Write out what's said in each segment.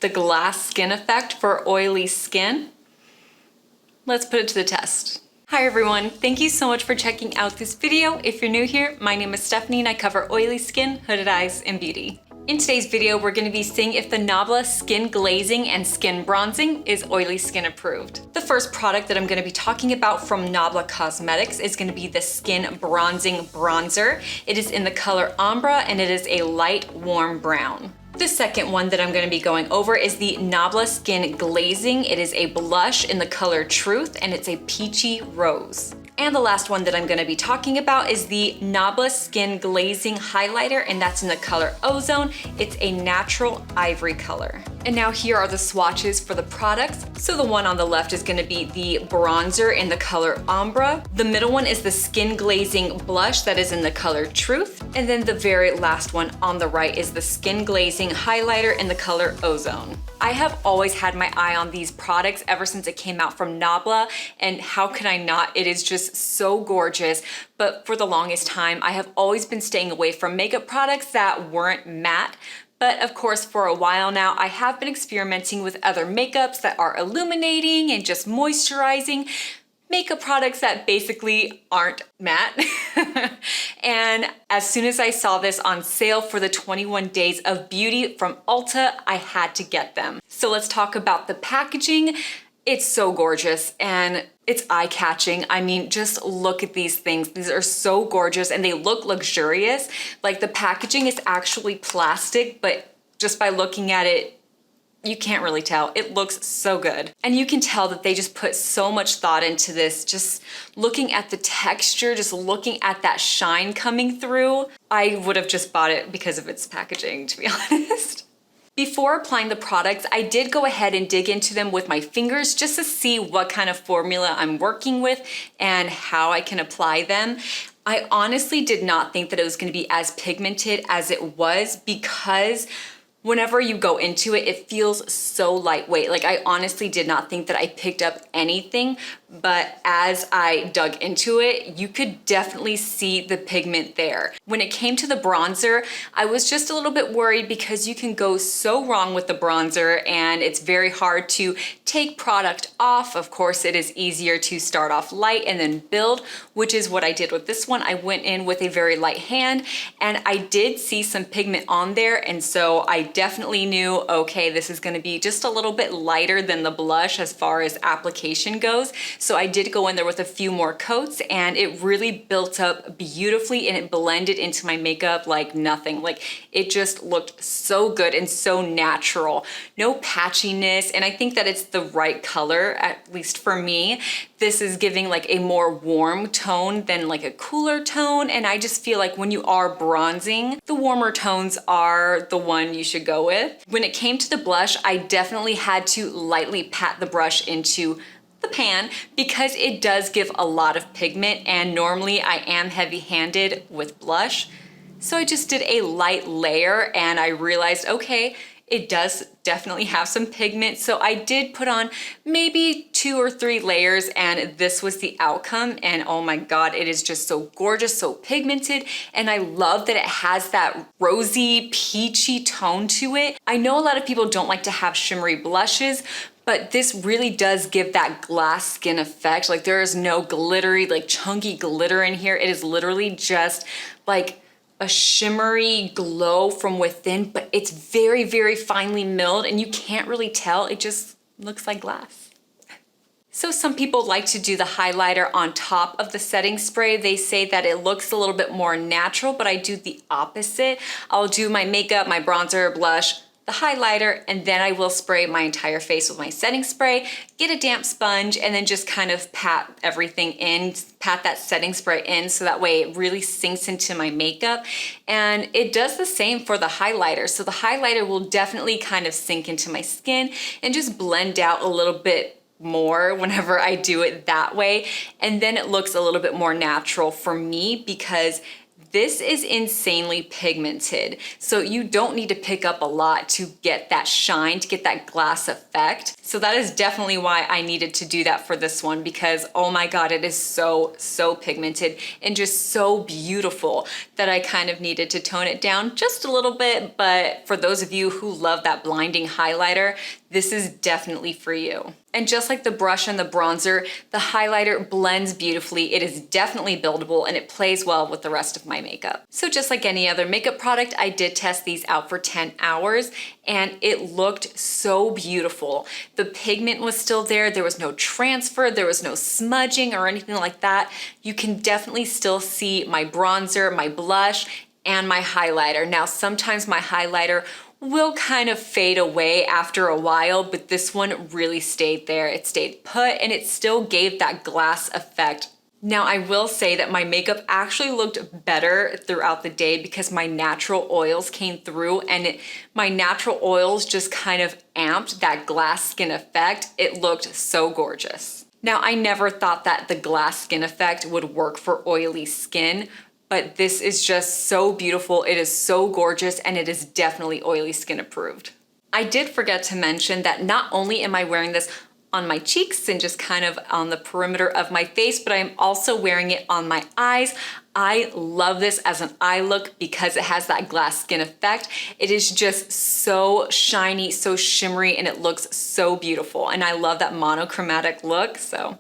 the glass skin effect for oily skin? Let's put it to the test. Hi everyone, thank you so much for checking out this video. If you're new here, my name is Stephanie and I cover oily skin, hooded eyes, and beauty. In today's video, we're going to be seeing if the Nabla Skin Glazing and Skin Bronzing is oily skin approved. The first product that I'm going to be talking about from Nabla Cosmetics is going to be the Skin Bronzing Bronzer. It is in the color Ambra and it is a light warm brown. The second one that I'm going to be going over is the Nabla Skin Glazing. It is a blush in the color Truth and it's a peachy rose. And the last one that I'm going to be talking about is the Nabla Skin Glazing Highlighter, and that's in the color Ozone. It's a natural ivory color. And now here are the swatches for the products. So the one on the left is going to be the bronzer in the color Ambra. The middle one is the Skin Glazing Blush that is in the color Truth. And then the very last one on the right is the Skin Glazing Highlighter in the color Ozone. I have always had my eye on these products ever since it came out from Nabla, and how can I not? It is just so gorgeous. But for the longest time, I have always been staying away from makeup products that weren't matte. But of course, for a while now, I have been experimenting with other makeups that are illuminating and just moisturizing. Makeup products that basically aren't matte. And as soon as I saw this on sale for the 21 Days of Beauty from Ulta, I had to get them. So let's talk about the packaging. It's so gorgeous and it's eye-catching. I mean, just look at these things. These are so gorgeous and they look luxurious. Like the packaging is actually plastic, but just by looking at it, you can't really tell. It looks so good. And you can tell that they just put so much thought into this. Just looking at the texture, just looking at that shine coming through, I would have just bought it because of its packaging, to be honest. Before applying the products, I did go ahead and dig into them with my fingers just to see what kind of formula I'm working with and how I can apply them. I honestly did not think that it was going to be as pigmented as it was because whenever you go into it, it feels so lightweight. Like I honestly did not think that I picked up anything, but as I dug into it, you could definitely see the pigment there. When it came to the bronzer, I was just a little bit worried because you can go so wrong with the bronzer and it's very hard to take product off. Of course, it is easier to start off light and then build, which is what I did with this one. I went in with a very light hand and I did see some pigment on there, and so I definitely knew, okay, this is going to be just a little bit lighter than the blush as far as application goes. So I did go in there with a few more coats and it really built up beautifully and it blended into my makeup like nothing. Like it just looked so good and so natural. No patchiness, and I think that it's the right color, at least for me. This is giving like a more warm tone than like a cooler tone, and I just feel like when you are bronzing, the warmer tones are the one you should go with. When it came to the blush, I definitely had to lightly pat the brush into the pan because it does give a lot of pigment, and normally I am heavy-handed with blush. So I just did a light layer and I realized, okay, it does definitely have some pigment. So I did put on maybe 2 or 3 layers and this was the outcome. And oh my God, it is just so gorgeous, so pigmented. And I love that it has that rosy, peachy tone to it. I know a lot of people don't like to have shimmery blushes, but this really does give that glass skin effect. Like there is no glittery, like chunky glitter in here. It is literally just like a shimmery glow from within, but it's very, very finely milled and you can't really tell. It just looks like glass. So some people like to do the highlighter on top of the setting spray. They say that it looks a little bit more natural, but I do the opposite. I'll do my makeup, my bronzer, blush, the highlighter, and then I will spray my entire face with my setting spray, get a damp sponge, and then just kind of pat everything in, pat that setting spray in so that way it really sinks into my makeup. And it does the same for the highlighter. So the highlighter will definitely kind of sink into my skin and just blend out a little bit more whenever I do it that way. And then it looks a little bit more natural for me because This is insanely pigmented, so you don't need to pick up a lot to get that shine, to get that glass effect. So that is definitely why I needed to do that for this one, because oh my God, it is so pigmented and just so beautiful that I kind of needed to tone it down just a little bit. But for those of you who love that blinding highlighter, this is definitely for you. And just like the brush and the bronzer, the highlighter blends beautifully. It is definitely buildable and it plays well with the rest of my makeup. So just like any other makeup product, I did test these out for 10 hours and it looked so beautiful. The pigment was still there. There was no transfer. There was no smudging or anything like that. You can definitely still see my bronzer, my blush, and my highlighter. Now, sometimes my highlighter will kind of fade away after a while, but this one really stayed there. It stayed put and it still gave that glass effect. Now, I will say that my makeup actually looked better throughout the day because my natural oils came through and my natural oils just kind of amped that glass skin effect. It looked so gorgeous. Now, I never thought that the glass skin effect would work for oily skin, but this is just so beautiful. It is so gorgeous and it is definitely oily skin approved. I did forget to mention that not only am I wearing this on my cheeks and just kind of on the perimeter of my face, but I'm also wearing it on my eyes. I love this as an eye look because it has that glass skin effect. It is just so shiny, so shimmery, and it looks so beautiful. And I love that monochromatic look, so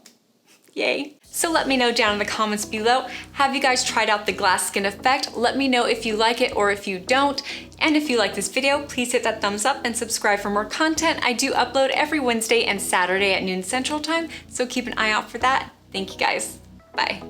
yay. So let me know down in the comments below, have you guys tried out the glass skin effect? Let me know if you like it or if you don't. And if you like this video, please hit that thumbs up and subscribe for more content. I do upload every Wednesday and Saturday at noon Central Time, so keep an eye out for that. Thank you guys. Bye.